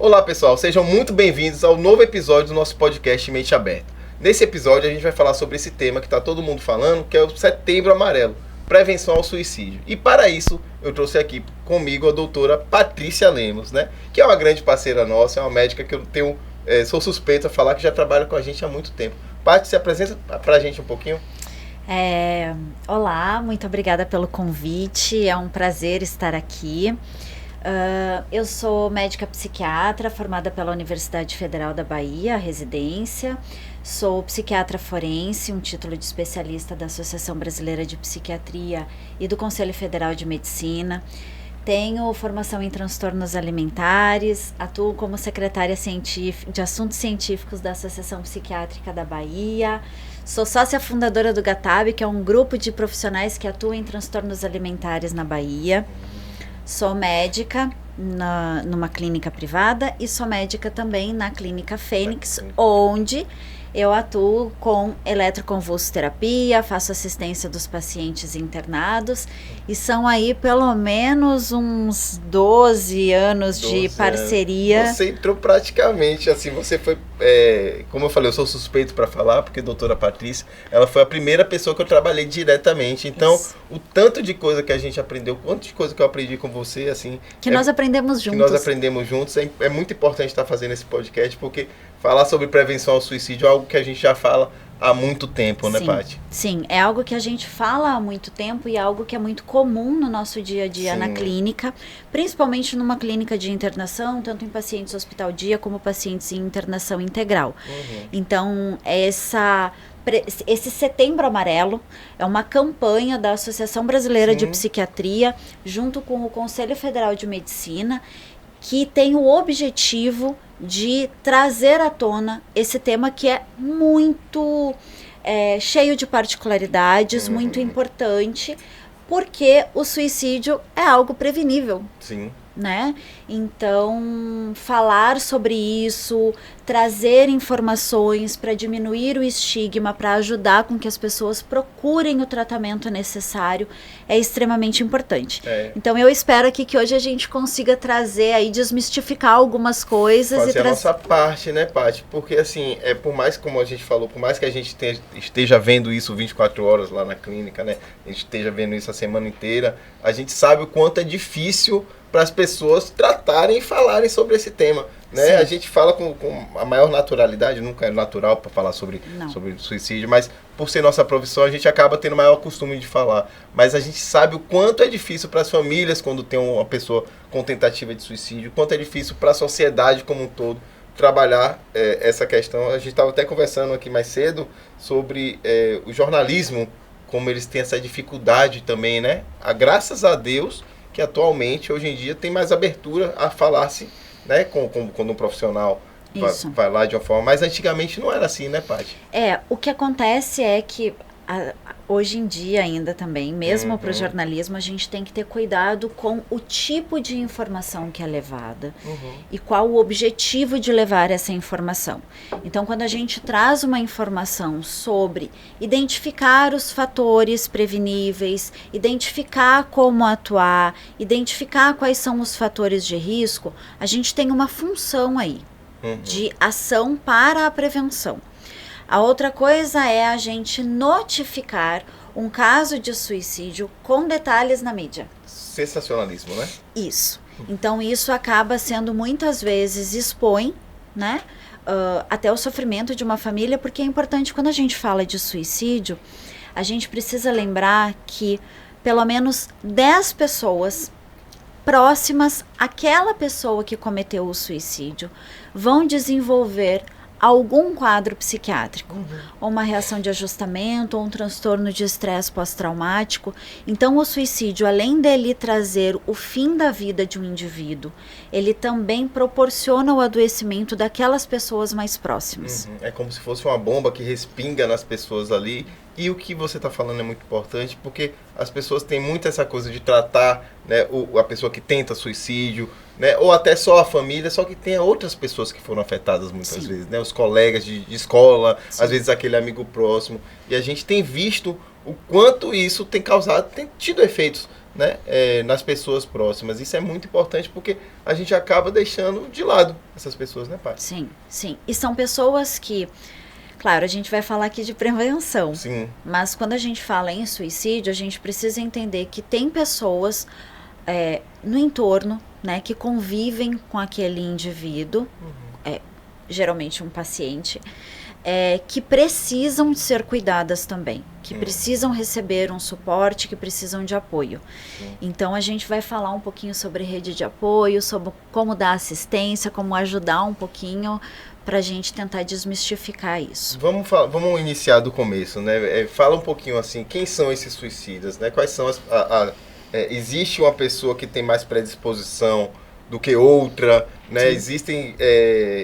Olá pessoal, sejam muito bem-vindos ao novo episódio do nosso podcast Mente Aberta. Nesse episódio a gente vai falar sobre esse tema que está todo mundo falando, que é o Setembro Amarelo, prevenção ao suicídio. E para isso eu trouxe aqui comigo a doutora Patrícia Lemos, né? Que é uma grande parceira nossa, é uma médica que eu tenho, sou suspeito a falar que já trabalha com a gente há muito tempo. Paty, se apresenta para a gente um pouquinho. Olá, muito obrigada pelo convite, é um prazer estar aqui. Eu sou médica psiquiatra formada pela Universidade Federal da Bahia, residência. Sou psiquiatra forense, um título de especialista da Associação Brasileira de Psiquiatria e do Conselho Federal de Medicina. Tenho formação em transtornos alimentares, atuo como secretária de assuntos científicos da Associação Psiquiátrica da Bahia. Sou sócia fundadora do GATAB, que é um grupo de profissionais que atuam em transtornos alimentares na Bahia. Sou médica numa clínica privada e sou médica também na Clínica Fênix, onde eu atuo com eletroconvulsoterapia, faço assistência dos pacientes internados e são aí pelo menos uns 12 anos de parceria. Você entrou praticamente, assim, você foi, como eu falei, eu sou suspeito para falar, porque a doutora Patrícia, ela foi a primeira pessoa que eu trabalhei diretamente, então o tanto de coisa que a gente aprendeu, quanto de coisa que eu aprendi com você, assim... nós aprendemos juntos. Que nós aprendemos juntos, é muito importante estar fazendo esse podcast, porque falar sobre prevenção ao suicídio é algo que a gente já fala há muito tempo, né, Paty? Sim, é algo que a gente fala há muito tempo e é algo que é muito comum no nosso dia a dia na clínica, principalmente numa clínica de internação, tanto em pacientes hospital-dia como pacientes em internação integral. Então, esse Setembro Amarelo é uma campanha da Associação Brasileira de Psiquiatria, junto com o Conselho Federal de Medicina, que tem o objetivo de trazer à tona esse tema que é muito cheio de particularidades, muito importante, porque o suicídio é algo prevenível. Sim. Né? Então, falar sobre isso, trazer informações para diminuir o estigma, para ajudar com que as pessoas procurem o tratamento necessário é extremamente importante. Então, eu espero aqui que hoje a gente consiga trazer aí, desmistificar algumas coisas. Fazer a nossa parte, né, Paty? Porque, assim, por mais, como a gente falou, por mais que a gente esteja vendo isso 24 horas lá na clínica, né? A gente esteja vendo isso a semana inteira, a gente sabe o quanto é difícil para as pessoas tratarem e falarem sobre esse tema, né? A gente fala com a maior naturalidade, nunca é natural para falar sobre suicídio, mas por ser nossa profissão a gente acaba tendo o maior costume de falar, mas a gente sabe o quanto é difícil para as famílias quando tem uma pessoa com tentativa de suicídio, o quanto é difícil para a sociedade como um todo trabalhar essa questão. A gente estava até conversando aqui mais cedo sobre o jornalismo, como eles têm essa dificuldade também, né? Graças a Deus que atualmente, hoje em dia, tem mais abertura a falar-se, né, quando um profissional vai lá de uma forma, mas antigamente não era assim, né, Paty? O que acontece é que hoje em dia ainda também, mesmo para o jornalismo, a gente tem que ter cuidado com o tipo de informação que é levada e qual o objetivo de levar essa informação. Então, quando a gente traz uma informação sobre identificar os fatores preveníveis, identificar como atuar, identificar quais são os fatores de risco, a gente tem uma função aí de ação para a prevenção. A outra coisa é a gente notificar um caso de suicídio com detalhes na mídia. Sensacionalismo, né? Isso. Então, isso acaba sendo, muitas vezes, expõe, né, até o sofrimento de uma família, porque é importante, quando a gente fala de suicídio, a gente precisa lembrar que pelo menos 10 pessoas próximas àquela pessoa que cometeu o suicídio vão desenvolver algum quadro psiquiátrico, ou uma reação de ajustamento, ou um transtorno de estresse pós-traumático. Então, o suicídio, além dele trazer o fim da vida de um indivíduo, ele também proporciona o adoecimento daquelas pessoas mais próximas. É como se fosse uma bomba que respinga nas pessoas ali. E o que você está falando é muito importante, porque as pessoas têm muito essa coisa de tratar, né, a pessoa que tenta suicídio, né, ou até só a família, só que tem outras pessoas que foram afetadas muitas vezes, né, os colegas de escola, às vezes aquele amigo próximo. E a gente tem visto o quanto isso tem causado, tem tido efeitos né, nas pessoas próximas. Isso é muito importante porque a gente acaba deixando de lado essas pessoas, né, Paty? Sim, sim. E são pessoas que, claro, a gente vai falar aqui de prevenção. Sim. Mas quando a gente fala em suicídio, a gente precisa entender que tem pessoas no entorno, né, que convivem com aquele indivíduo, geralmente um paciente, que precisam de ser cuidadas também, que precisam receber um suporte, que precisam de apoio. Então a gente vai falar um pouquinho sobre rede de apoio, sobre como dar assistência, como ajudar um pouquinho para a gente tentar desmistificar isso. Vamos iniciar do começo, né? Fala um pouquinho assim, quem são esses suicidas, né? Quais são existe uma pessoa que tem mais predisposição do que outra, né? Sim. Existem,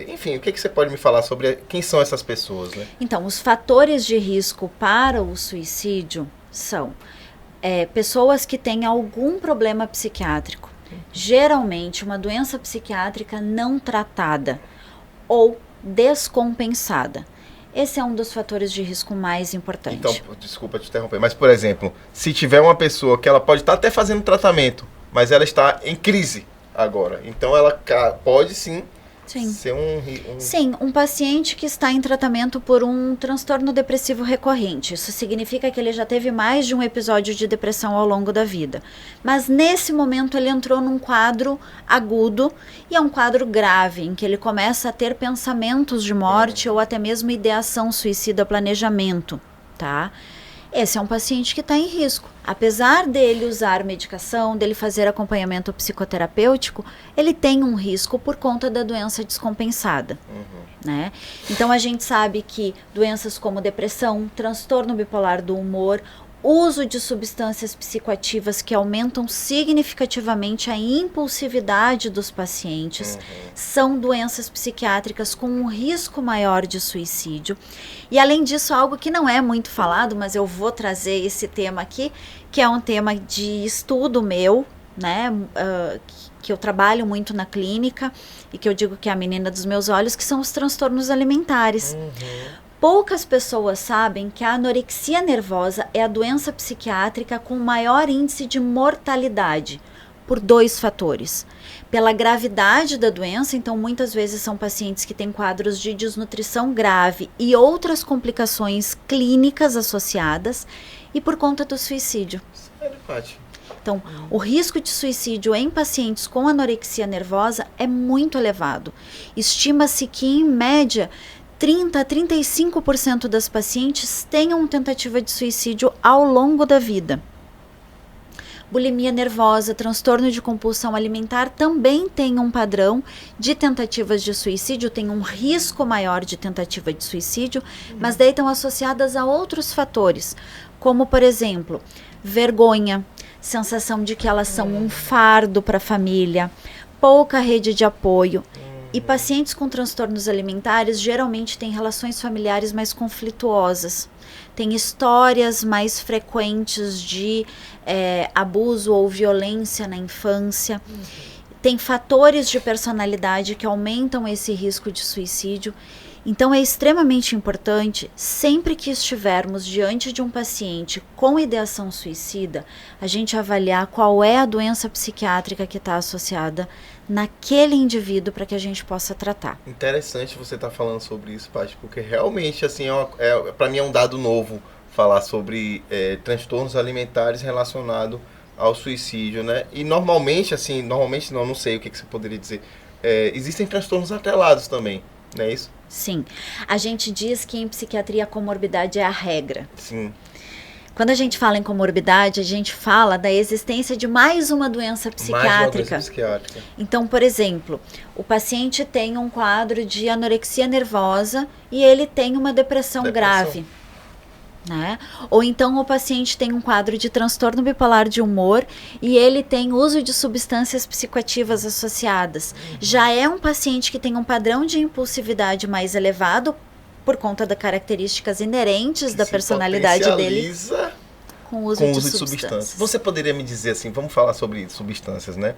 enfim, o que você pode me falar sobre quem são essas pessoas, né? Então, os fatores de risco para o suicídio são pessoas que têm algum problema psiquiátrico, geralmente uma doença psiquiátrica não tratada ou descompensada. Esse é um dos fatores de risco mais importantes. Então, desculpa te interromper, mas, por exemplo, se tiver uma pessoa que ela pode estar até fazendo tratamento, mas ela está em crise agora, então ela pode sim ser Sim, um paciente que está em tratamento por um transtorno depressivo recorrente. Isso significa que ele já teve mais de um episódio de depressão ao longo da vida. Mas nesse momento ele entrou num quadro agudo e é um quadro grave, em que ele começa a ter pensamentos de morte ou até mesmo ideação suicida, planejamento, tá? Esse é um paciente que está em risco. Apesar dele usar medicação, dele fazer acompanhamento psicoterapêutico, ele tem um risco por conta da doença descompensada. Né? Então a gente sabe que doenças como depressão, transtorno bipolar do humor, uso de substâncias psicoativas que aumentam significativamente a impulsividade dos pacientes, são doenças psiquiátricas com um risco maior de suicídio. E além disso, algo que não é muito falado, mas eu vou trazer esse tema aqui, que é um tema de estudo meu, né, que eu trabalho muito na clínica e que eu digo que é a menina dos meus olhos, que são os transtornos alimentares. Poucas pessoas sabem que a anorexia nervosa é a doença psiquiátrica com maior índice de mortalidade, por 2 fatores. Pela gravidade da doença, então muitas vezes são pacientes que têm quadros de desnutrição grave e outras complicações clínicas associadas, e por conta do suicídio. Sério, Paty? Então, o risco de suicídio em pacientes com anorexia nervosa é muito elevado. Estima-se que, em média, 30 a 35% das pacientes tenham tentativa de suicídio ao longo da vida. Bulimia nervosa, transtorno de compulsão alimentar também tem um padrão de tentativas de suicídio, tem um risco maior de tentativa de suicídio, mas daí estão associadas a outros fatores, como, por exemplo, vergonha, sensação de que elas são um fardo para a família, pouca rede de apoio. E pacientes com transtornos alimentares geralmente têm relações familiares mais conflituosas, têm histórias mais frequentes de abuso ou violência na infância, tem fatores de personalidade que aumentam esse risco de suicídio. Então é extremamente importante, sempre que estivermos diante de um paciente com ideação suicida, a gente avaliar qual é a doença psiquiátrica que está associada naquele indivíduo para que a gente possa tratar. Interessante você estar falando sobre isso, Paty, porque realmente assim, para mim é um dado novo falar sobre transtornos alimentares relacionados ao suicídio, né? E normalmente não sei o que você poderia dizer, existem transtornos atrelados também, não é isso? Sim. A gente diz que em psiquiatria a comorbidade é a regra. Sim. Quando a gente fala em comorbidade, a gente fala da existência de mais uma doença psiquiátrica. Mais uma doença psiquiátrica. Então, por exemplo, o paciente tem um quadro de anorexia nervosa e ele tem uma depressão grave. Né? Ou então o paciente tem um quadro de transtorno bipolar de humor e ele tem uso de substâncias psicoativas associadas. Já é um paciente que tem um padrão de impulsividade mais elevado por conta das características inerentes da personalidade dele com o uso de substâncias. Você poderia me dizer assim, vamos falar sobre substâncias, né?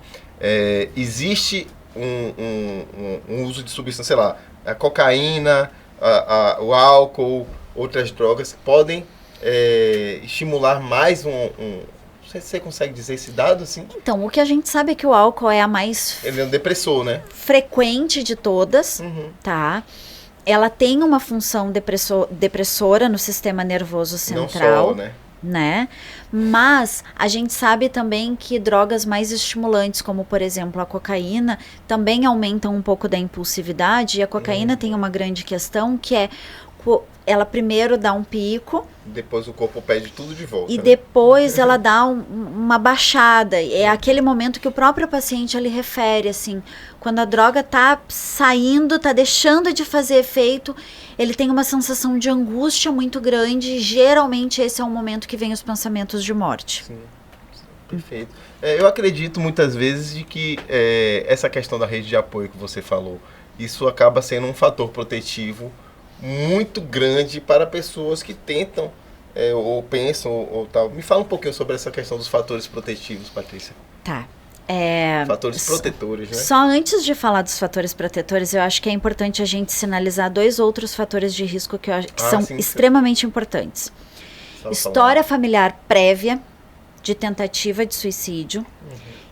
Existe um uso de substâncias, sei lá, a cocaína, o álcool, outras drogas podem estimular mais Você consegue dizer esse dado, assim? Então, o que a gente sabe é que o álcool é a mais Ele é um depressor, né? frequente de todas, tá? Ela tem uma função depressora no sistema nervoso central. Não só, né? Mas a gente sabe também que drogas mais estimulantes, como por exemplo a cocaína, também aumentam um pouco da impulsividade. E a cocaína tem uma grande questão que é ela primeiro dá um pico. Depois o corpo pede tudo de volta. E depois ela dá uma baixada. É aquele momento que o próprio paciente ele refere, assim, quando a droga tá saindo, tá deixando de fazer efeito, ele tem uma sensação de angústia muito grande. E geralmente esse é o momento que vem os pensamentos de morte. Sim, perfeito. Eu acredito muitas vezes de que essa questão da rede de apoio que você falou, isso acaba sendo um fator protetivo muito grande para pessoas que tentam ou pensam ou tal. Me fala um pouquinho sobre essa questão dos fatores protetivos, Patrícia. Tá. Fatores protetores, né? Só antes de falar dos fatores protetores, eu acho que é importante a gente sinalizar 2 outros fatores de risco que são extremamente importantes. História familiar prévia de tentativa de suicídio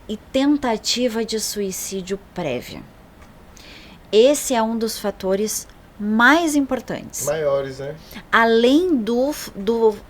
e tentativa de suicídio prévia. Esse é um dos fatores mais importantes. Maiores, né? Além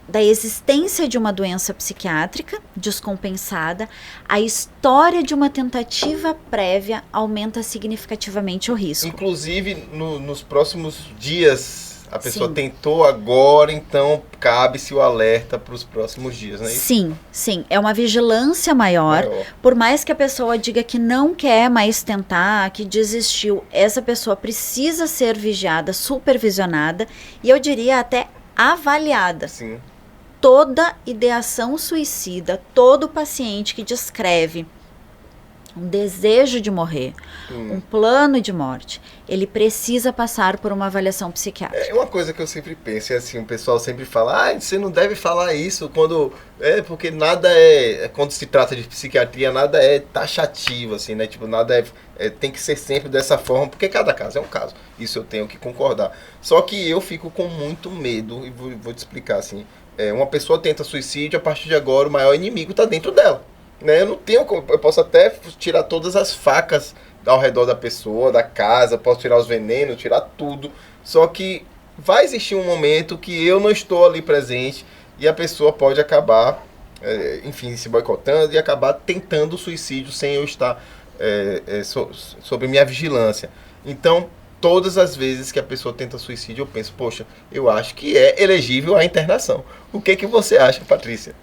da existência de uma doença psiquiátrica descompensada, a história de uma tentativa prévia aumenta significativamente o risco. Inclusive, nos próximos dias, a pessoa tentou agora, então cabe-se o alerta para os próximos dias, não é isso? Sim. É uma vigilância maior. Por mais que a pessoa diga que não quer mais tentar, que desistiu, essa pessoa precisa ser vigiada, supervisionada e eu diria até avaliada. Sim. Toda ideação suicida, todo paciente que descreve um desejo de morrer, um plano de morte, ele precisa passar por uma avaliação psiquiátrica. É uma coisa que eu sempre penso, assim, o pessoal sempre fala, você não deve falar isso quando... porque nada quando se trata de psiquiatria, nada é taxativo, assim, né? Tipo, nada tem que ser sempre dessa forma, porque cada caso é um caso. Isso eu tenho que concordar. Só que eu fico com muito medo, e vou te explicar, assim, uma pessoa tenta suicídio, a partir de agora o maior inimigo está dentro dela. Né? Eu posso até tirar todas as facas ao redor da pessoa, da casa, posso tirar os venenos, tirar tudo. Só que vai existir um momento que eu não estou ali presente e a pessoa pode acabar, enfim, se boicotando e acabar tentando suicídio sem eu estar sob minha vigilância. Então, todas as vezes que a pessoa tenta suicídio, eu penso, poxa, eu acho que é elegível a internação. O que você acha, Patrícia?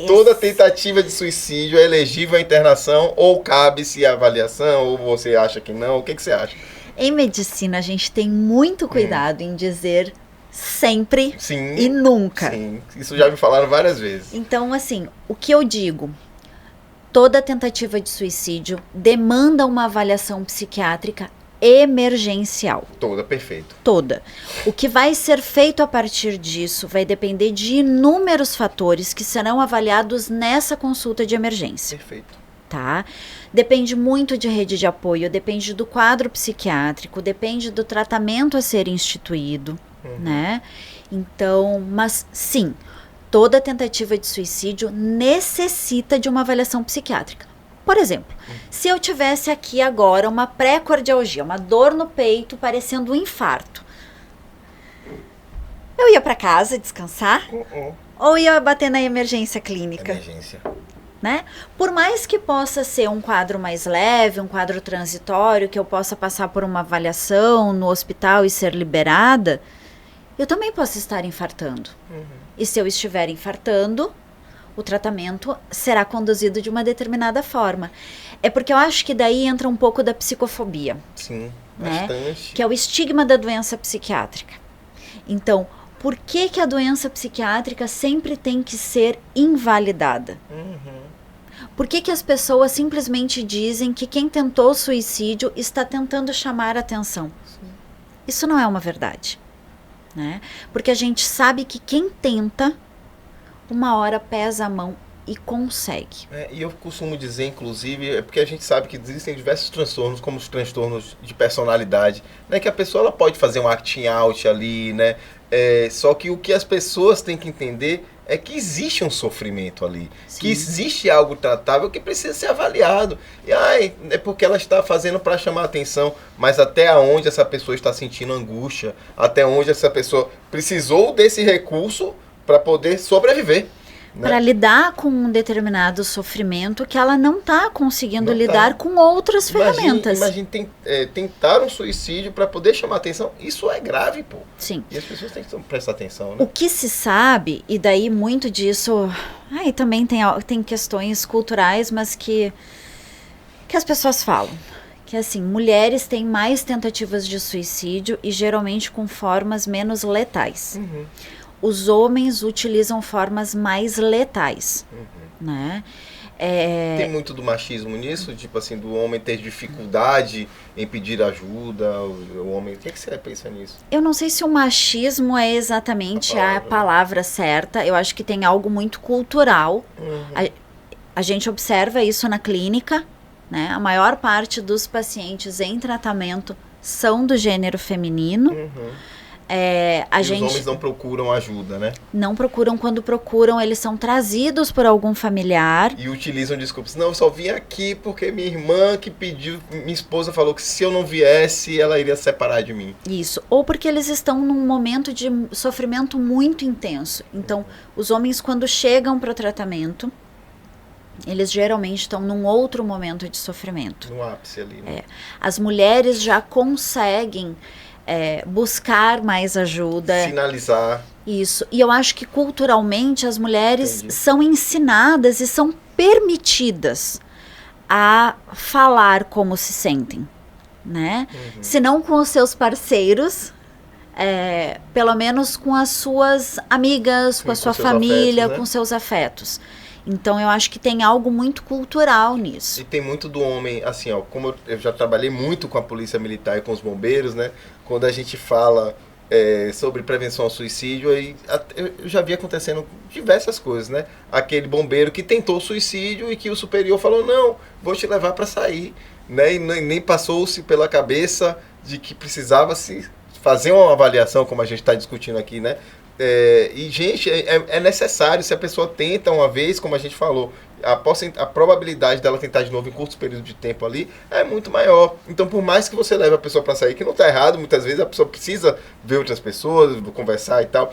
Toda tentativa de suicídio é elegível à internação ou cabe-se a avaliação ou você acha que não? O que você acha? Em medicina, a gente tem muito cuidado em dizer sempre e nunca. Sim, isso já me falaram várias vezes. Então, assim, o que eu digo? Toda tentativa de suicídio demanda uma avaliação psiquiátrica emergencial. Toda, perfeito. Toda. O que vai ser feito a partir disso vai depender de inúmeros fatores que serão avaliados nessa consulta de emergência. Perfeito. Tá? Depende muito de rede de apoio, depende do quadro psiquiátrico, depende do tratamento a ser instituído, né? Então, mas sim, toda tentativa de suicídio necessita de uma avaliação psiquiátrica. Por exemplo, se eu tivesse aqui agora uma pré-cardialgia, uma dor no peito parecendo um infarto, eu ia para casa descansar ou ia bater na emergência clínica? Emergência. Né? Por mais que possa ser um quadro mais leve, um quadro transitório, que eu possa passar por uma avaliação no hospital e ser liberada, eu também posso estar infartando. E se eu estiver infartando, o tratamento será conduzido de uma determinada forma. É porque eu acho que daí entra um pouco da psicofobia. Sim, né? bastante. Que é o estigma da doença psiquiátrica. Então, por que a doença psiquiátrica sempre tem que ser invalidada? Por que as pessoas simplesmente dizem que quem tentou suicídio está tentando chamar a atenção? Isso não é uma verdade. Né? Porque a gente sabe que quem tenta, uma hora pesa a mão e consegue. E eu costumo dizer, inclusive, porque a gente sabe que existem diversos transtornos, como os transtornos de personalidade, né, que a pessoa ela pode fazer um acting out ali, né, Só que o que as pessoas têm que entender é que existe um sofrimento ali. Sim. Que existe algo tratável que precisa ser avaliado. E é porque ela está fazendo para chamar a atenção, mas até onde essa pessoa está sentindo angústia, até onde essa pessoa precisou desse recurso para poder sobreviver. Para lidar com um determinado sofrimento que ela não está conseguindo lidar com outras ferramentas. Imagine tentar um suicídio para poder chamar atenção. Isso é grave, pô. Sim. E as pessoas têm que prestar atenção, né? O que se sabe, e daí muito disso... também tem questões culturais, mas que as pessoas falam. Que assim, mulheres têm mais tentativas de suicídio e geralmente com formas menos letais. Uhum. Os homens utilizam formas mais letais, né? Tem muito do machismo nisso? Tipo assim, do homem ter dificuldade em pedir ajuda, o homem... O que você pensa nisso? Eu não sei se o machismo é exatamente a palavra certa. Eu acho que tem algo muito cultural. A gente observa isso na clínica, né? A maior parte dos pacientes em tratamento são do gênero feminino. Os homens não procuram ajuda, né? Não procuram. Quando procuram, eles são trazidos por algum familiar. E utilizam desculpas. Não, eu só vim aqui porque minha irmã que pediu... Minha esposa falou que se eu não viesse, ela iria separar de mim. Isso. Ou porque eles estão num momento de sofrimento muito intenso. Então, os homens, quando chegam para o tratamento, eles geralmente estão num outro momento de sofrimento. No ápice ali, né? As mulheres já conseguem... buscar mais ajuda. Sinalizar. Isso. E eu acho que culturalmente as mulheres são ensinadas e são permitidas a falar como se sentem, né? Se não com os seus parceiros, pelo menos com as suas amigas, com a sua família, afetos, né? Com seus afetos. Então, eu acho que tem algo muito cultural nisso. E tem muito do homem, assim, ó, como eu já trabalhei muito com a polícia militar e com os bombeiros, né? Quando a gente fala sobre prevenção ao suicídio, aí eu já vi acontecendo diversas coisas, né? Aquele bombeiro que tentou suicídio e que o superior falou, não, vou te levar para sair, né? E nem passou-se pela cabeça de que precisava se fazer uma avaliação, como a gente está discutindo aqui, né? E, gente, é necessário, se a pessoa tenta uma vez, como a gente falou, a probabilidade dela tentar de novo em curto período de tempo ali é muito maior. Então, por mais que você leve a pessoa para sair, que não está errado, muitas vezes a pessoa precisa ver outras pessoas, conversar e tal,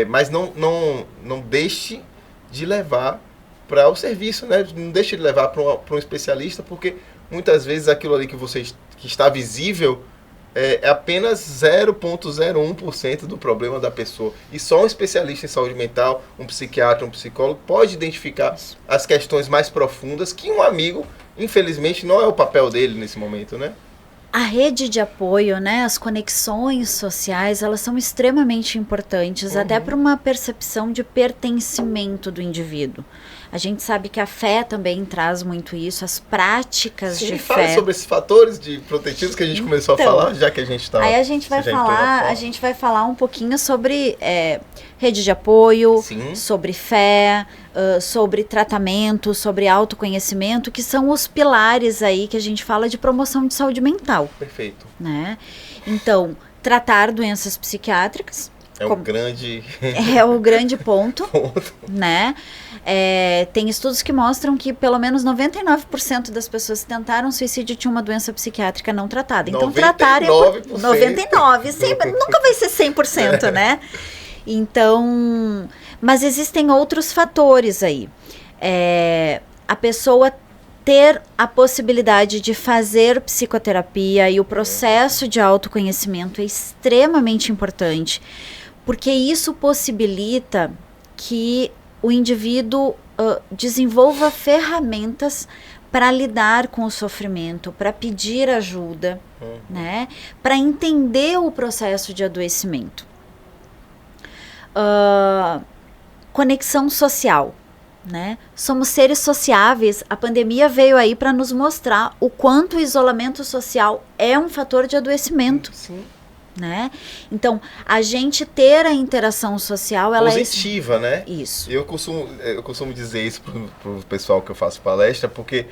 mas não deixe de levar para o serviço, né? Não deixe de levar para um especialista, porque muitas vezes aquilo ali que está visível é apenas 0,01% do problema da pessoa. E só um especialista em saúde mental, um psiquiatra, um psicólogo, pode identificar as questões mais profundas que um amigo, infelizmente, não é o papel dele nesse momento, né? A rede de apoio, né, as conexões sociais, elas são extremamente importantes, até para uma percepção de pertencimento do indivíduo. A gente sabe que a fé também traz muito isso, as práticas de fé. Fala sobre esses fatores de protetivos que a gente começou a falar, já que a gente está... Aí a gente vai falar um pouquinho sobre rede de apoio, sobre fé, sobre tratamento, sobre autoconhecimento, que são os pilares aí que a gente fala de promoção de saúde mental. Perfeito. Né? Então, tratar doenças psiquiátricas... É o grande ponto, né? Tem estudos que mostram que pelo menos 99% das pessoas que tentaram suicídio tinham uma doença psiquiátrica não tratada. Então, 99%, sempre, nunca vai ser 100%, né? Então, mas existem outros fatores aí. A pessoa ter a possibilidade de fazer psicoterapia e o processo de autoconhecimento é extremamente importante, porque isso possibilita que o indivíduo desenvolva ferramentas para lidar com o sofrimento, para pedir ajuda, né? Para entender o processo de adoecimento. Conexão social, né? Somos seres sociáveis. A pandemia veio aí para nos mostrar o quanto o isolamento social é um fator de adoecimento. Sim. Né? Então, a gente ter a interação social, ela positiva, né? Isso. Eu costumo dizer isso pro pessoal que eu faço palestra, porque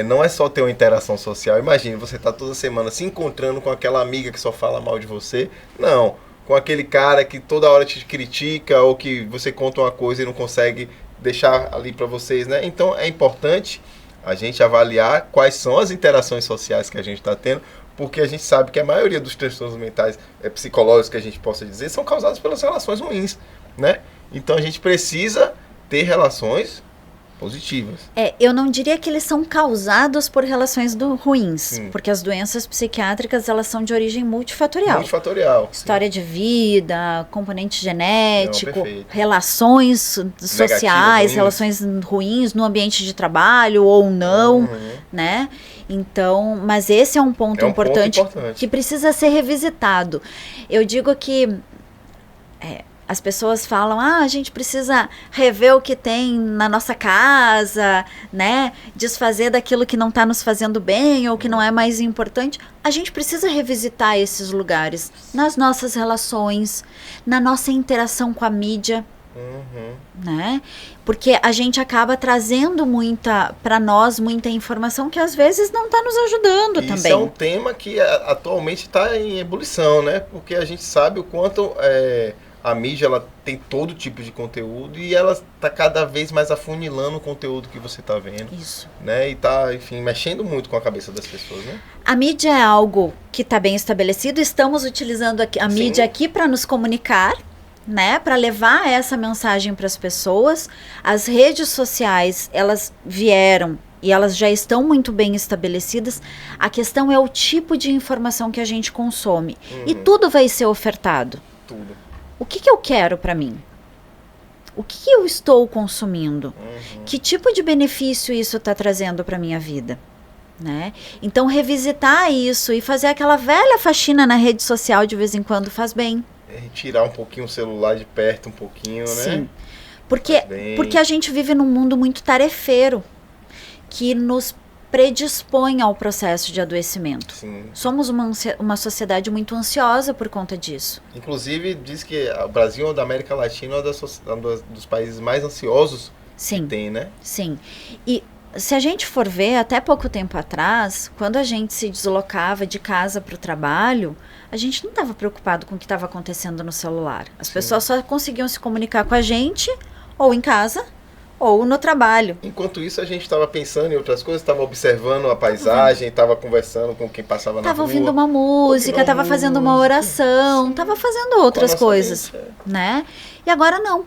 não é só ter uma interação social. Imagine, você tá toda semana se encontrando com aquela amiga que só fala mal de você. Não. com aquele cara que toda hora te critica ou que você conta uma coisa e não consegue deixar ali para vocês, né? Então é importante a gente avaliar quais são as interações sociais que a gente está tendo, porque a gente sabe que a maioria dos transtornos mentais psicológicos que a gente possa dizer são causados pelas relações ruins, né? Então a gente precisa ter relações positivas. Eu não diria que eles são causados por relações ruins, Sim. porque as doenças psiquiátricas, elas são de origem multifatorial. Multifatorial. História de vida, componente genético, Não, relações sociais, ruins. relações ruins no ambiente de trabalho ou não, né? Então, mas esse é um ponto importante que precisa ser revisitado. Eu digo que as pessoas falam, a gente precisa rever o que tem na nossa casa, né? Desfazer daquilo que não está nos fazendo bem ou que não é mais importante. A gente precisa revisitar esses lugares nas nossas relações, na nossa interação com a mídia, né? Porque a gente acaba trazendo para nós muita informação que às vezes não está nos ajudando também. Isso é um tema que atualmente está em ebulição, né? Porque a gente sabe o quanto a mídia ela tem todo tipo de conteúdo e ela está cada vez mais afunilando o conteúdo que você está vendo. Isso. Né? E está, enfim, mexendo muito com a cabeça das pessoas, né? A mídia é algo que está bem estabelecido. Estamos utilizando a mídia aqui para nos comunicar, né? Para levar essa mensagem para as pessoas. As redes sociais, elas vieram e elas já estão muito bem estabelecidas. A questão é o tipo de informação que a gente consome. E tudo vai ser ofertado. Tudo. O que eu quero para mim? O que eu estou consumindo? Que tipo de benefício isso está trazendo para minha vida? Né? Então, revisitar isso e fazer aquela velha faxina na rede social de vez em quando faz bem. Tirar um pouquinho o celular de perto, um pouquinho, né? Sim. Porque a gente vive num mundo muito tarefeiro, que nos predispõe ao processo de adoecimento. Sim. Somos uma sociedade muito ansiosa por conta disso. Inclusive, diz que o Brasil, da América Latina, é um dos países mais ansiosos que tem, né? Sim. E se a gente for ver, até pouco tempo atrás, quando a gente se deslocava de casa para o trabalho, a gente não estava preocupado com o que estava acontecendo no celular. As pessoas só conseguiam se comunicar com a gente, ou em casa, ou no trabalho. Enquanto isso, a gente estava pensando em outras coisas, estava observando a paisagem, estava conversando com quem passava na rua. Estava ouvindo uma música, estava fazendo uma oração, estava fazendo outras coisas, né? E agora não.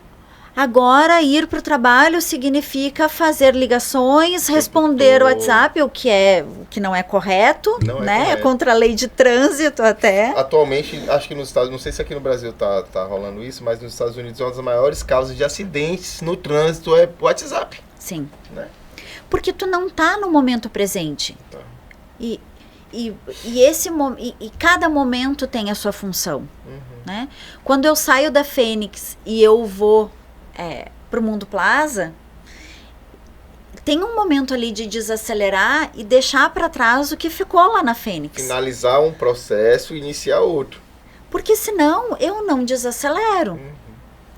Agora, ir para o trabalho significa fazer ligações, responder o WhatsApp, o que não é correto, né? É contra a lei de trânsito até. Atualmente, acho que nos Estados Unidos, não sei se aqui no Brasil tá rolando isso, mas nos Estados Unidos uma das maiores causas de acidentes no trânsito é o WhatsApp. Sim. Né? Porque tu não tá no momento presente. Tá. E cada momento tem a sua função. Né? Quando eu saio da Fênix e eu vou para o Mundo Plaza, tem um momento ali de desacelerar e deixar para trás o que ficou lá na Fênix. Finalizar um processo e iniciar outro. Porque senão eu não desacelero.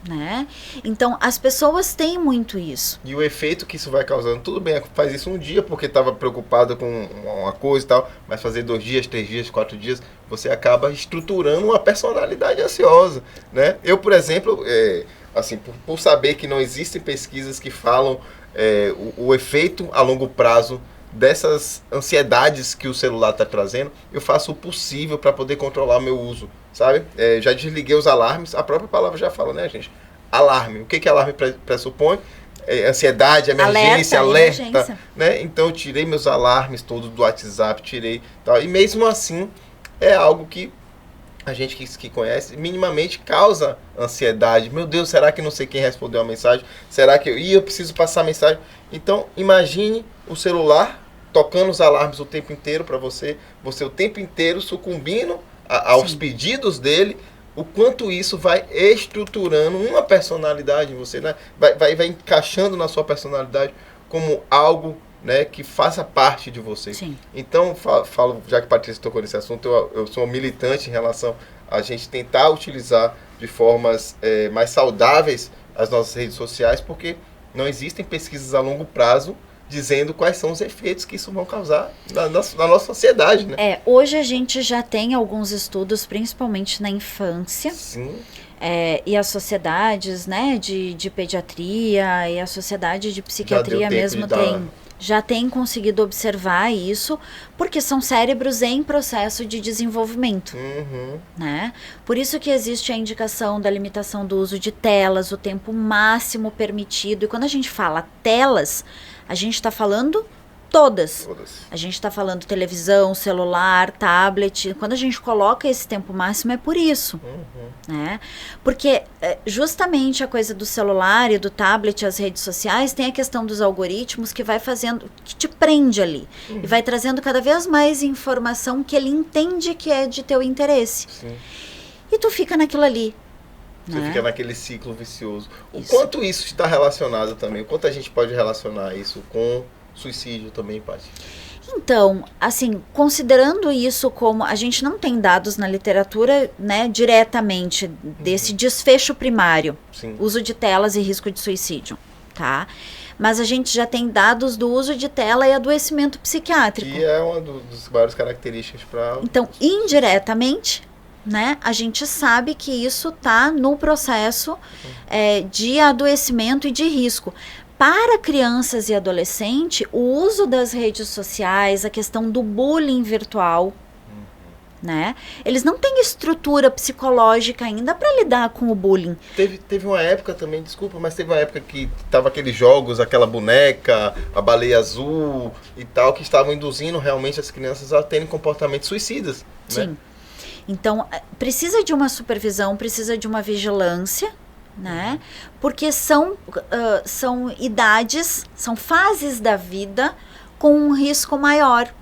Né? Então as pessoas têm muito isso. E o efeito que isso vai causando, tudo bem, faz isso um dia porque estava preocupado com uma coisa e tal, mas fazer 2 dias, 3 dias, 4 dias, você acaba estruturando uma personalidade ansiosa, né? Eu, por exemplo, assim, por saber que não existem pesquisas que falam o efeito a longo prazo dessas ansiedades que o celular está trazendo, eu faço o possível para poder controlar o meu uso, sabe? Já desliguei os alarmes, a própria palavra já fala, né, gente? Alarme. O que alarme pressupõe? Ansiedade, emergência, alerta. Né? Então eu tirei meus alarmes todos do WhatsApp, tal. E mesmo assim, é algo que a gente que conhece, minimamente causa ansiedade. Meu Deus, será que não sei quem respondeu a mensagem? Será que eu preciso passar a mensagem? Então, imagine o celular tocando os alarmes o tempo inteiro para você o tempo inteiro sucumbindo aos pedidos dele, o quanto isso vai estruturando uma personalidade em você, né? Vai encaixando na sua personalidade como algo, né, que faça parte de você. Sim. Então, falo, já que a Patrícia tocou nesse assunto, eu sou um militante em relação a gente tentar utilizar de formas mais saudáveis as nossas redes sociais, porque não existem pesquisas a longo prazo dizendo quais são os efeitos que isso vão causar na nossa sociedade, né? Hoje a gente já tem alguns estudos, principalmente na infância. Sim. E as sociedades, né, de pediatria e a sociedade de psiquiatria mesmo já tem conseguido observar isso, porque são cérebros em processo de desenvolvimento, né? Por isso que existe a indicação da limitação do uso de telas, o tempo máximo permitido. E quando a gente fala telas, a gente está falando todas. A gente está falando televisão, celular, tablet. Quando a gente coloca esse tempo máximo é por isso, né? Porque justamente a coisa do celular e do tablet, as redes sociais, tem a questão dos algoritmos que vai fazendo, que te prende ali. E vai trazendo cada vez mais informação que ele entende que é de teu interesse. Sim. E tu fica naquilo ali. Você fica naquele ciclo vicioso. O quanto isso está relacionado também? O quanto a gente pode relacionar isso com suicídio também, Paty? Então, assim, considerando isso como... A gente não tem dados na literatura, né, diretamente desse desfecho primário. Sim. Uso de telas e risco de suicídio, tá? Mas a gente já tem dados do uso de tela e adoecimento psiquiátrico. E é uma das maiores características para... Então, indiretamente, né, a gente sabe que isso está no processo de adoecimento e de risco. Para crianças e adolescentes, o uso das redes sociais, a questão do bullying virtual, né? Eles não têm estrutura psicológica ainda para lidar com o bullying. Teve uma época também, desculpa, mas teve uma época que tava aqueles jogos, aquela boneca, a baleia azul e tal, que estavam induzindo realmente as crianças a terem comportamentos suicidas. Sim. Né? Então, precisa de uma supervisão, precisa de uma vigilância, né? Porque são idades, são fases da vida com um risco maior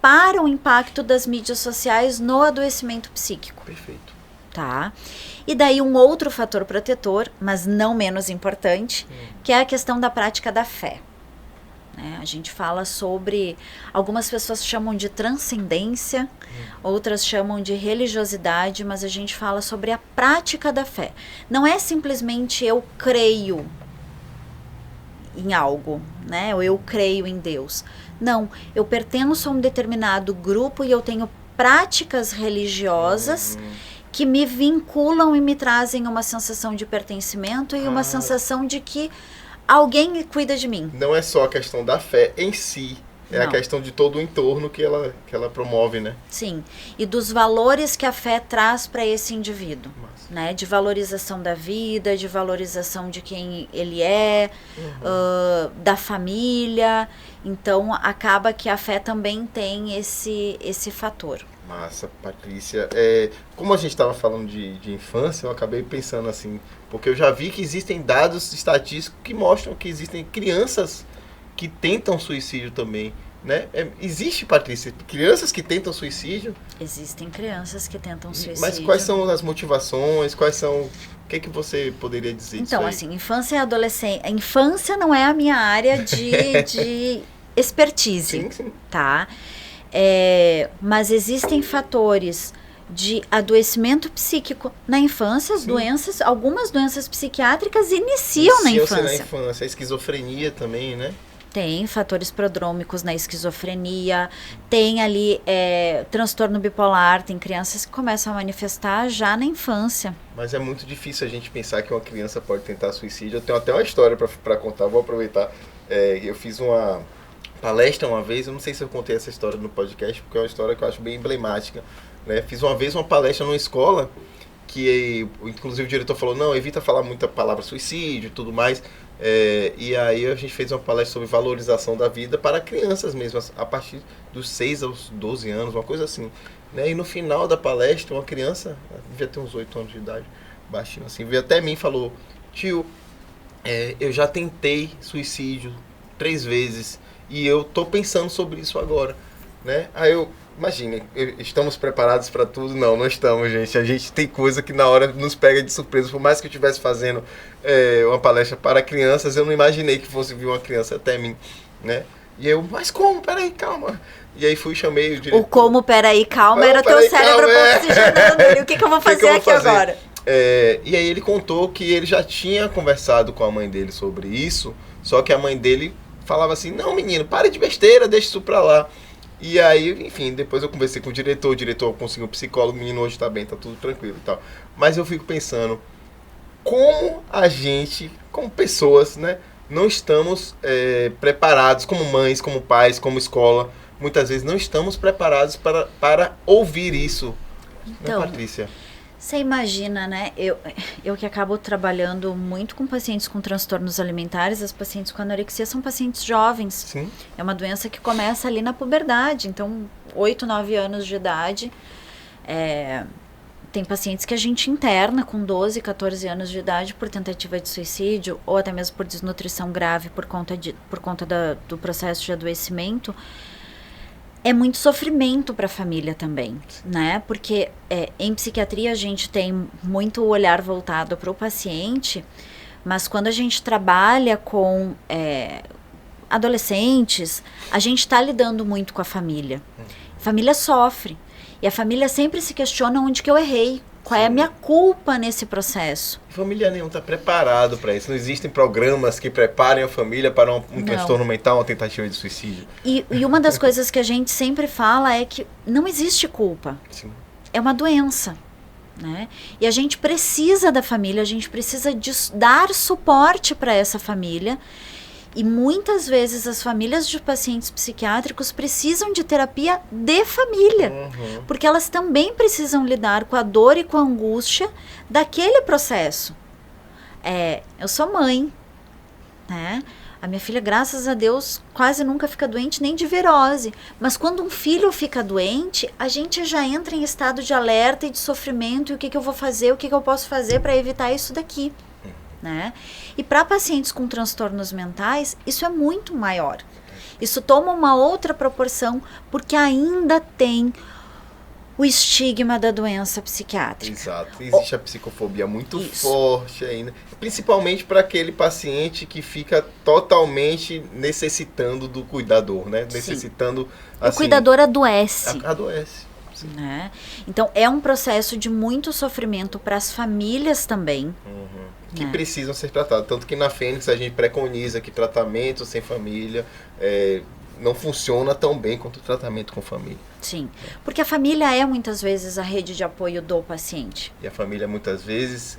para o impacto das mídias sociais no adoecimento psíquico. Perfeito. Tá? E daí um outro fator protetor, mas não menos importante, que é a questão da prática da fé. Né? A gente fala sobre, algumas pessoas chamam de transcendência, outras chamam de religiosidade, mas a gente fala sobre a prática da fé. Não é simplesmente eu creio em algo, né? Ou eu creio em Deus. Não, eu pertenço a um determinado grupo e eu tenho práticas religiosas que me vinculam e me trazem uma sensação de pertencimento e uma sensação de que alguém cuida de mim. Não é só a questão da fé em si, a questão de todo o entorno que ela promove, né? Sim, e dos valores que a fé traz para esse indivíduo, né? De valorização da vida, de valorização de quem ele é, da família. Então, acaba que a fé também tem esse fator. Massa, Patrícia. Como a gente estava falando de infância, eu acabei pensando assim, porque eu já vi que existem dados estatísticos que mostram que existem crianças que tentam suicídio também, né? Existe, Patrícia, crianças que tentam suicídio? Existem crianças que tentam suicídio. Mas quais são as motivações? O que você poderia dizer disso Então, aí? assim, infância e adolescência... A infância não é a minha área de expertise, sim. Tá? Mas existem fatores de adoecimento psíquico na infância, algumas doenças psiquiátricas iniciam na infância. Na infância, a esquizofrenia também, né? Tem fatores prodrômicos na esquizofrenia, tem ali transtorno bipolar, tem crianças que começam a manifestar já na infância. Mas é muito difícil a gente pensar que uma criança pode tentar suicídio. Eu tenho até uma história para contar, vou aproveitar. Eu fiz uma palestra uma vez, eu não sei se eu contei essa história no podcast, porque é uma história que eu acho bem emblemática. Né? Fiz uma vez uma palestra numa escola, que inclusive o diretor falou, não, evita falar muita palavra suicídio e tudo mais. E aí a gente fez uma palestra sobre valorização da vida para crianças mesmo, a partir dos 6 aos 12 anos, uma coisa assim. Né? E no final da palestra, uma criança, devia ter uns 8 anos de idade, baixinho assim, veio até mim e falou, tio, eu já tentei suicídio 3 vezes e eu tô pensando sobre isso agora. Né? Aí imagina, estamos preparados para tudo? Não estamos, gente. A gente tem coisa que na hora nos pega de surpresa. Por mais que eu estivesse fazendo uma palestra para crianças, eu não imaginei que fosse vir uma criança até mim, né? E eu, mas como? Peraí, calma. E aí fui e chamei o diretor. O como, peraí, calma, era teu cérebro oxigenando. O que eu vou fazer aqui agora? E aí ele contou que ele já tinha conversado com a mãe dele sobre isso, só que a mãe dele falava assim, não menino, para de besteira, deixa isso pra lá. E aí, enfim, depois eu conversei com o diretor conseguiu um psicólogo, o menino hoje tá bem, tá tudo tranquilo e tal. Mas eu fico pensando, como a gente, como pessoas, né, não estamos preparados, como mães, como pais, como escola, muitas vezes não estamos preparados para ouvir isso, Então, né, Patrícia? Você imagina, né? Eu que acabo trabalhando muito com pacientes com transtornos alimentares, as pacientes com anorexia são pacientes jovens. Sim. É uma doença que começa ali na puberdade, então 8, 9 anos de idade. Tem pacientes que a gente interna com 12, 14 anos de idade por tentativa de suicídio ou até mesmo por desnutrição grave por conta do processo de adoecimento. É muito sofrimento para a família também, né? Porque em psiquiatria a gente tem muito o olhar voltado para o paciente, mas quando a gente trabalha com adolescentes, a gente está lidando muito com a família. A família sofre e a família sempre se questiona onde que eu errei, qual é a minha culpa nesse processo. A família nenhuma está preparado para isso. Não existem programas que preparem a família para um transtorno mental, uma tentativa de suicídio. E uma das coisas que a gente sempre fala é que não existe culpa. Sim. É uma doença, né? E a gente precisa da família, a gente precisa dar suporte para essa família. E muitas vezes as famílias de pacientes psiquiátricos precisam de terapia de família, porque elas também precisam lidar com a dor e com a angústia daquele processo. Eu sou mãe, né? A minha filha, graças a Deus, quase nunca fica doente nem de virose. Mas quando um filho fica doente, a gente já entra em estado de alerta e de sofrimento. E o que eu vou fazer, o que eu posso fazer para evitar isso daqui? Né? E para pacientes com transtornos mentais, isso é muito maior. Isso toma uma outra proporção, porque ainda tem o estigma da doença psiquiátrica. Exato. Existe a psicofobia muito forte ainda, principalmente para aquele paciente que fica totalmente necessitando do cuidador, né? Sim. Necessitando, assim, o cuidador adoece. Adoece. Né? Então é um processo de muito sofrimento para as famílias também. Que precisam ser tratados. Tanto que na Fênix a gente preconiza que tratamento sem família não funciona tão bem quanto o tratamento com família. Sim, porque a família é muitas vezes a rede de apoio do paciente. E a família muitas vezes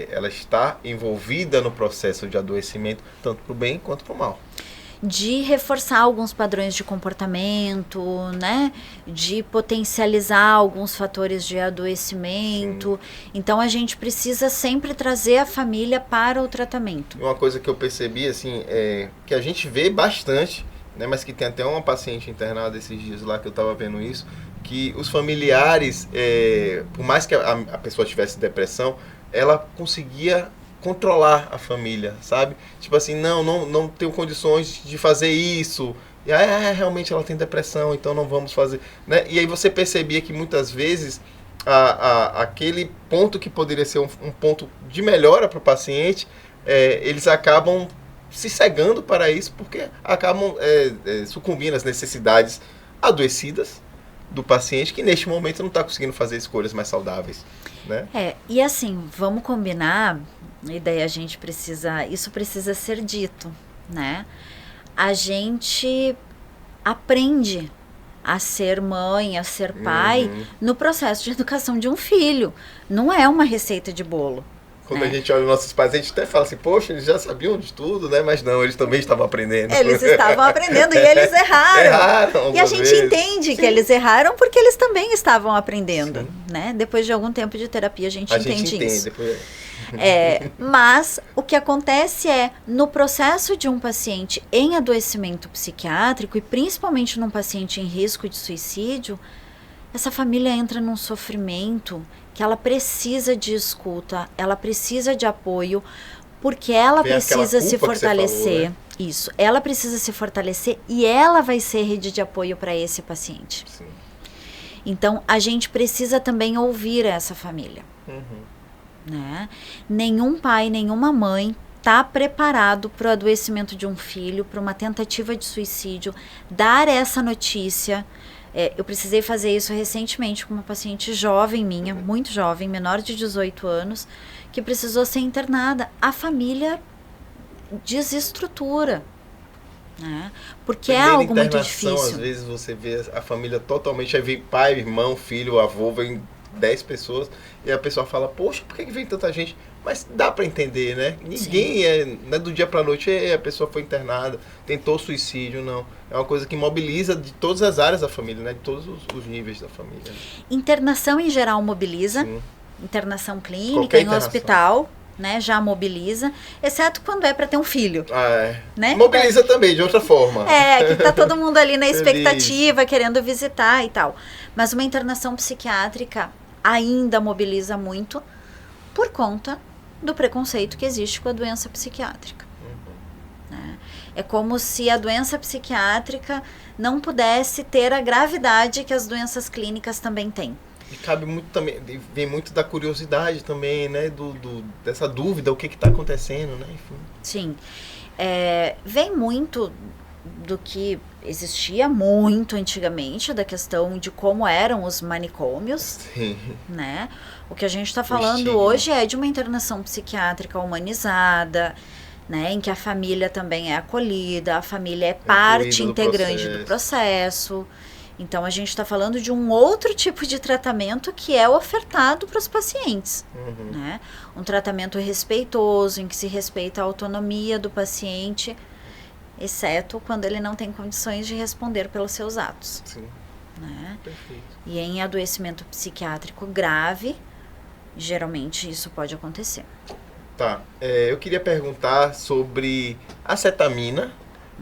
ela está envolvida no processo de adoecimento, tanto para o bem quanto para o mal. De reforçar alguns padrões de comportamento, né? De potencializar alguns fatores de adoecimento. Sim. Então a gente precisa sempre trazer a família para o tratamento. Uma coisa que eu percebi, assim, que a gente vê bastante, né? Mas que tem até uma paciente internada esses dias lá que eu estava vendo isso, que os familiares, por mais que a pessoa tivesse depressão, ela conseguia controlar a família, sabe? Tipo assim, não tenho condições de fazer isso. E realmente ela tem depressão, então não vamos fazer, né? E aí você percebia que muitas vezes aquele ponto que poderia ser um ponto de melhora para o paciente, eles acabam se cegando para isso, porque acabam sucumbindo às necessidades adoecidas do paciente, que neste momento não está conseguindo fazer escolhas mais saudáveis, né? E assim, vamos combinar, e daí a gente isso precisa ser dito, né? A gente aprende a ser mãe, a ser pai, no processo de educação de um filho. Não é uma receita de bolo. Quando a gente olha os nossos pais, a gente até fala assim, poxa, eles já sabiam de tudo, né? Mas não, eles também estavam aprendendo. Eles estavam aprendendo e eles erraram. E a gente entende que eles erraram porque eles também estavam aprendendo, né? Depois de algum tempo de terapia, a gente entende isso. Depois... mas o que acontece no processo de um paciente em adoecimento psiquiátrico, e principalmente num paciente em risco de suicídio, essa família entra num sofrimento que ela precisa de escuta, ela precisa de apoio, porque ela precisa se fortalecer. Falou, né? Isso, ela precisa se fortalecer e ela vai ser rede de apoio para esse paciente. Sim. Então, a gente precisa também ouvir essa família. Né? Nenhum pai, nenhuma mãe está preparado para o adoecimento de um filho, para uma tentativa de suicídio, dar essa notícia. Eu precisei fazer isso recentemente com uma paciente jovem minha, muito jovem, menor de 18 anos, que precisou ser internada. A família desestrutura. né? Porque é Primeira algo muito internação, difícil. Às vezes você vê a família totalmente, aí vem pai, irmão, filho, avô, vem 10 pessoas, e a pessoa fala, poxa, por que vem tanta gente? Mas dá pra entender, né? Ninguém não é do dia pra noite, a pessoa foi internada, tentou suicídio, não. É uma coisa que mobiliza de todas as áreas da família, né? De todos os níveis da família. Internação em geral mobiliza. Sim. Internação clínica, Qualquer em internação. hospital, né, já mobiliza, exceto quando é para ter um filho. Né? Mobiliza também, de outra forma. Que tá todo mundo ali na expectativa, querendo visitar e tal. Mas uma internação psiquiátrica ainda mobiliza muito por conta do preconceito que existe com a doença psiquiátrica. Né? É como se a doença psiquiátrica não pudesse ter a gravidade que as doenças clínicas também têm. E cabe muito também, vem muito da curiosidade também, né? Dessa dúvida, o que está acontecendo, né? Enfim. Sim. Vem muito do que existia muito antigamente, da questão de como eram os manicômios. Sim. Né? O que a gente está falando hoje é de uma internação psiquiátrica humanizada, né? Em que a família também é acolhida, a família é parte integrante do processo. Então, a gente está falando de um outro tipo de tratamento que é ofertado para os pacientes. Né? Um tratamento respeitoso, em que se respeita a autonomia do paciente, exceto quando ele não tem condições de responder pelos seus atos. Sim. Né? Perfeito. E em adoecimento psiquiátrico grave, geralmente isso pode acontecer. Tá. Eu queria perguntar sobre a cetamina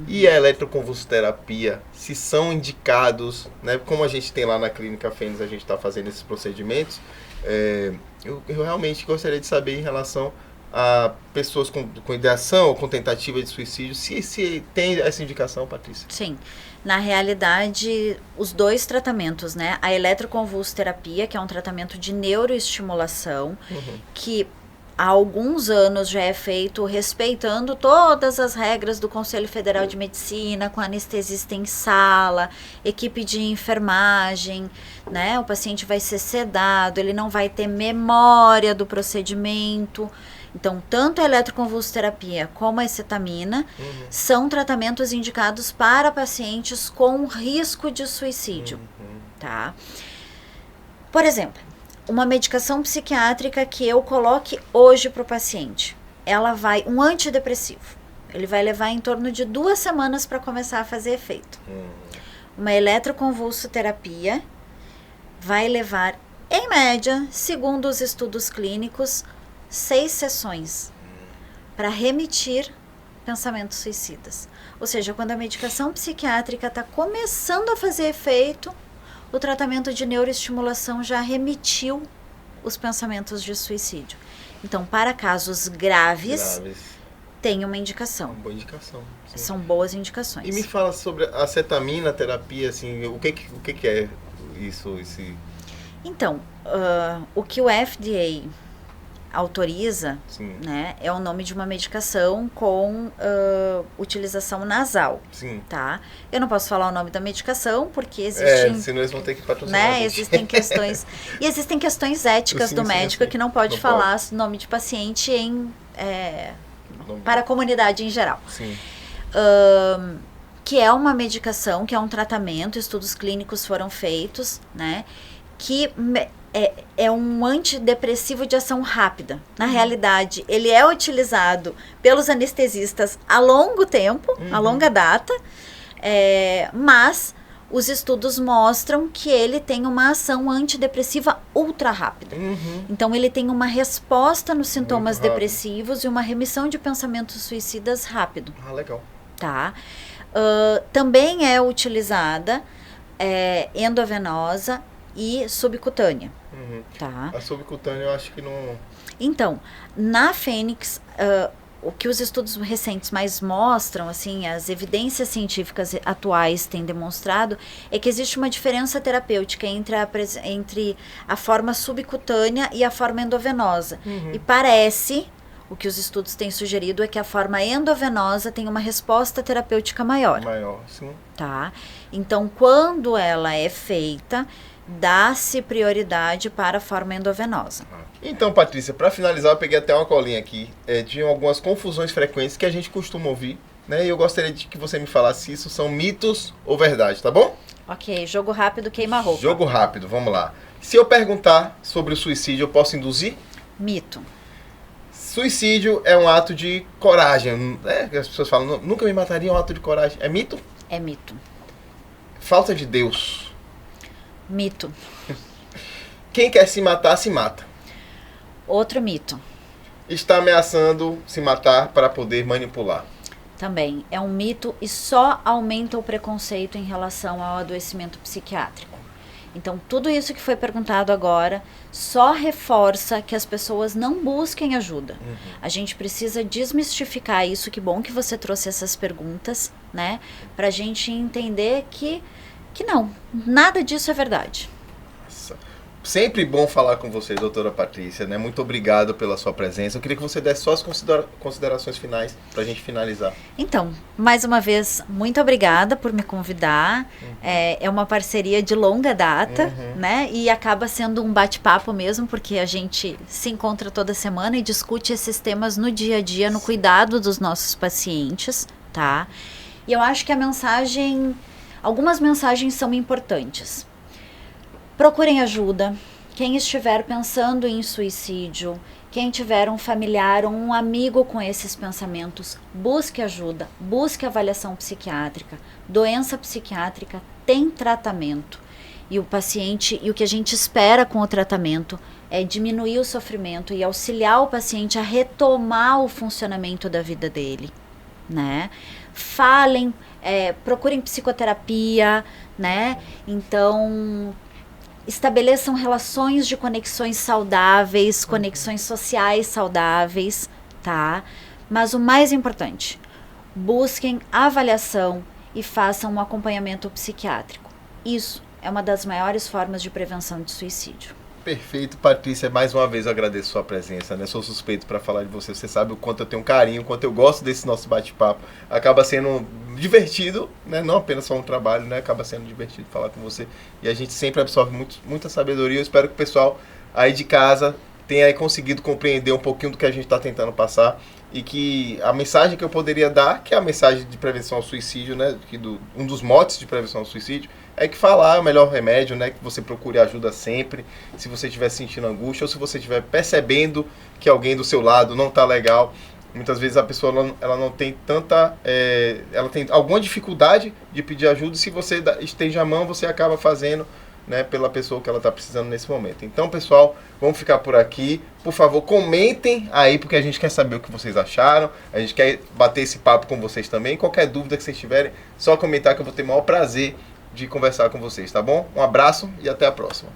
e a eletroconvulsoterapia, se são indicados, né? Como a gente tem lá na Clínica Fênix, a gente está fazendo esses procedimentos, eu realmente gostaria de saber em relação a pessoas com ideação ou com tentativa de suicídio, se tem essa indicação, Patrícia. Sim. Na realidade, os dois tratamentos, né? A eletroconvulsoterapia, que é um tratamento de neuroestimulação, que há alguns anos já é feito respeitando todas as regras do Conselho Federal de Medicina, com anestesista em sala, equipe de enfermagem, né? O paciente vai ser sedado, ele não vai ter memória do procedimento. Então, tanto a eletroconvulsoterapia como a acetamina são tratamentos indicados para pacientes com risco de suicídio, tá? Por exemplo, uma medicação psiquiátrica que eu coloque hoje para o paciente, um antidepressivo, ele vai levar em torno de 2 semanas para começar a fazer efeito. Uma eletroconvulsoterapia vai levar, em média, segundo os estudos clínicos, 6 sessões para remitir pensamentos suicidas. Ou seja, quando a medicação psiquiátrica está começando a fazer efeito, o tratamento de neuroestimulação já remitiu os pensamentos de suicídio. Então, para casos graves. Tem uma indicação. Uma boa indicação. Sim. São boas indicações. E me fala sobre a acetamina terapia, assim, o que é isso? Então, o que o FDA autoriza, né, é o nome de uma medicação com utilização nasal. Sim. Tá? Eu não posso falar o nome da medicação porque existem... senão eles vão ter que patrocinar. Né, existem questões... e existem questões éticas do médico que não pode falar o nome de paciente para a comunidade em geral. Sim. Que é uma medicação, que é um tratamento, estudos clínicos foram feitos, né, que é um antidepressivo de ação rápida. Na realidade, ele é utilizado pelos anestesistas a longo tempo, a longa data, mas os estudos mostram que ele tem uma ação antidepressiva ultra rápida. Então, ele tem uma resposta nos sintomas depressivos e uma remissão de pensamentos suicidas rápido. Legal. Tá? Também é utilizada endovenosa e subcutânea. Tá? A subcutânea eu acho que não... Então, na Fênix, o que os estudos recentes mais mostram, assim, as evidências científicas atuais têm demonstrado, é que existe uma diferença terapêutica entre a forma subcutânea e a forma endovenosa. E parece, o que os estudos têm sugerido é que a forma endovenosa tem uma resposta terapêutica maior. Maior, sim. Tá? Então, quando ela é feita, dá-se prioridade para a forma endovenosa. Então, Patrícia, para finalizar, eu peguei até uma colinha aqui. Tinha algumas confusões frequentes que a gente costuma ouvir, né? E eu gostaria de que você me falasse se isso são mitos ou verdade, tá bom? Ok, jogo rápido queima roupa. Jogo rápido, vamos lá. Se eu perguntar sobre o suicídio, eu posso induzir? Mito. Suicídio é um ato de coragem, né? As pessoas falam, nunca me mataria, é um ato de coragem. É mito? É mito. Falta de Deus. Mito. Quem quer se matar, se mata. Outro mito. Está ameaçando se matar para poder manipular. Também é um mito e só aumenta o preconceito em relação ao adoecimento psiquiátrico. Então, tudo isso que foi perguntado agora só reforça que as pessoas não busquem ajuda. A gente precisa desmistificar isso. Que bom que você trouxe essas perguntas, né? Pra gente entender que não, nada disso é verdade. Nossa. Sempre bom falar com você, doutora Patrícia, né? Muito obrigado pela sua presença. Eu queria que você desse só as considerações finais para a gente finalizar. Então, mais uma vez, muito obrigada por me convidar. É uma parceria de longa data, né? E acaba sendo um bate-papo mesmo, porque a gente se encontra toda semana e discute esses temas no dia a dia, no cuidado dos nossos pacientes, tá? E eu acho que algumas mensagens são importantes. Procurem ajuda. Quem estiver pensando em suicídio, quem tiver um familiar ou um amigo com esses pensamentos, busque ajuda, busque avaliação psiquiátrica. Doença psiquiátrica tem tratamento. E o paciente, e o que a gente espera com o tratamento é diminuir o sofrimento e auxiliar o paciente a retomar o funcionamento da vida dele, né? Falem, procurem psicoterapia, né? Então, estabeleçam relações de conexões saudáveis, conexões sociais saudáveis, tá? Mas o mais importante, busquem avaliação e façam um acompanhamento psiquiátrico. Isso é uma das maiores formas de prevenção de suicídio. Perfeito, Patrícia. Mais uma vez eu agradeço sua presença, né? Sou suspeito para falar de você. Você sabe o quanto eu tenho carinho, o quanto eu gosto desse nosso bate-papo. Acaba sendo divertido, né? Não apenas só um trabalho, né? Acaba sendo divertido falar com você. E a gente sempre absorve muita sabedoria. Eu espero que o pessoal aí de casa tenha aí conseguido compreender um pouquinho do que a gente está tentando passar. E que a mensagem que eu poderia dar, que é a mensagem de prevenção ao suicídio, né? Um dos motes de prevenção ao suicídio, é que falar é o melhor remédio, né? Que você procure ajuda sempre, se você estiver sentindo angústia ou se você estiver percebendo que alguém do seu lado não está legal. Muitas vezes a pessoa ela não tem tanta... ela tem alguma dificuldade de pedir ajuda e se você estende a mão, você acaba fazendo, né, pela pessoa que ela está precisando nesse momento. Então, pessoal, vamos ficar por aqui. Por favor, comentem aí, porque a gente quer saber o que vocês acharam. A gente quer bater esse papo com vocês também. Qualquer dúvida que vocês tiverem, só comentar que eu vou ter o maior prazer de conversar com vocês, tá bom? Um abraço e até a próxima.